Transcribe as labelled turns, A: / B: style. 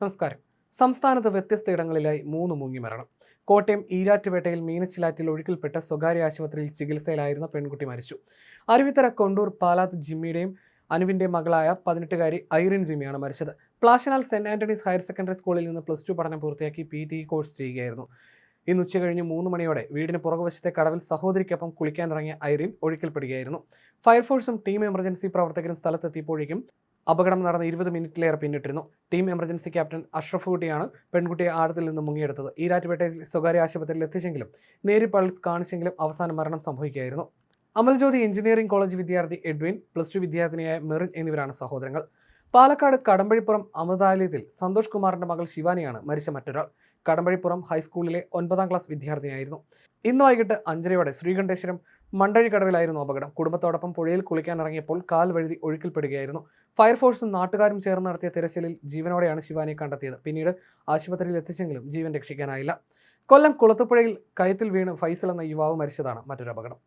A: നമസ്കാരം. സംസ്ഥാനത്ത് വ്യത്യസ്ത ഇടങ്ങളിലായി 3 മുങ്ങിമരണം. കോട്ടയം ഈരാറ്റുപേട്ടയിൽ മീനച്ചിലാറ്റിൽ ഒഴുക്കിൽപ്പെട്ട സ്വകാര്യ ആശുപത്രിയിൽ ചികിത്സയിലായിരുന്ന പെൺകുട്ടി മരിച്ചു. അരുവിത്തറ കൊണ്ടൂർ പാലാത്ത് ജിമ്മിയുടെയും അനുവിന്റെ മകളായ 18-കാരി ഐറിൻ ജിമ്മിയാണ് മരിച്ചത്. Plasanal Saint Anthony's higher secondary സ്കൂളിൽ നിന്ന് +2 പഠനം പൂർത്തിയാക്കി PTE കോഴ്സ് ചെയ്യുകയായിരുന്നു. ഇന്ന് ഉച്ചകഴിഞ്ഞ് 3 മണിയോടെ വീടിന് പുറകുവശത്തെ കടവിൽ സഹോദരിക്കൊപ്പം കുളിക്കാനിറങ്ങിയ ഐറിൻ ഒഴുക്കിൽപ്പെടുകയായിരുന്നു. ഫയർഫോഴ്സും ടീം എമർജൻസി പ്രവർത്തകരും സ്ഥലത്തെത്തിയപ്പോഴേക്കും അപകടം നടന്ന് 20 മിനിറ്റിലേറെ പിന്നിട്ടിരുന്നു. ടീം എമർജൻസി ക്യാപ്റ്റൻ അഷ്റഫ് കുട്ടിയാണ് പെൺകുട്ടിയെ ആഴത്തിൽ നിന്ന് മുങ്ങിയെടുത്തത്. ഈരാറ്റുപേട്ടയിൽ സ്വകാര്യ ആശുപത്രിയിൽ എത്തിച്ചെങ്കിലും നേരിയ പൾസ് കാണിച്ചെങ്കിലും അവസാനം മരണം സംഭവിക്കുകയായിരുന്നു. അമൽജ്യോതി എഞ്ചിനീയറിംഗ് കോളേജ് വിദ്യാർത്ഥി എഡ്വിൻ, +2 വിദ്യാർത്ഥിനിയായ മെറിൻ എന്നിവരാണ് സഹോദരങ്ങൾ. പാലക്കാട് കടമ്പഴിപ്പുറം അമൃതാലയത്തിൽ സന്തോഷ് കുമാറിന്റെ മകൾ ശിവാനിയാണ് മരിച്ച മറ്റൊരാൾ. കടമ്പഴിപ്പുറം ഹൈസ്കൂളിലെ 9ാം ക്ലാസ് വിദ്യാർത്ഥിനിയായിരുന്നു. ഇന്ന് വൈകിട്ട് 5:30-ഓടെ ശ്രീകണ്ഠേശ്വരം മണ്ടഴിക്കടവിലായിരുന്നു അപകടം. കുടുംബത്തോടൊപ്പം പുഴയിൽ കുളിക്കാനിറങ്ങിയപ്പോൾ കാൽ വഴുതി ഒഴുക്കിൽപ്പെടുകയായിരുന്നു. ഫയർഫോഴ്സും നാട്ടുകാരും ചേർന്ന് നടത്തിയ തിരച്ചിലിൽ ജീവനോടെയാണ് ശിവാനിയെ കണ്ടെത്തിയത്. പിന്നീട് ആശുപത്രിയിൽ എത്തിച്ചെങ്കിലും ജീവൻ രക്ഷിക്കാനായില്ല. കൊല്ലം കുളത്തുപുഴയിൽ കയത്തിൽ വീണ് ഫൈസൽ എന്ന യുവാവ് മരിച്ചതാണ് മറ്റൊരു അപകടം.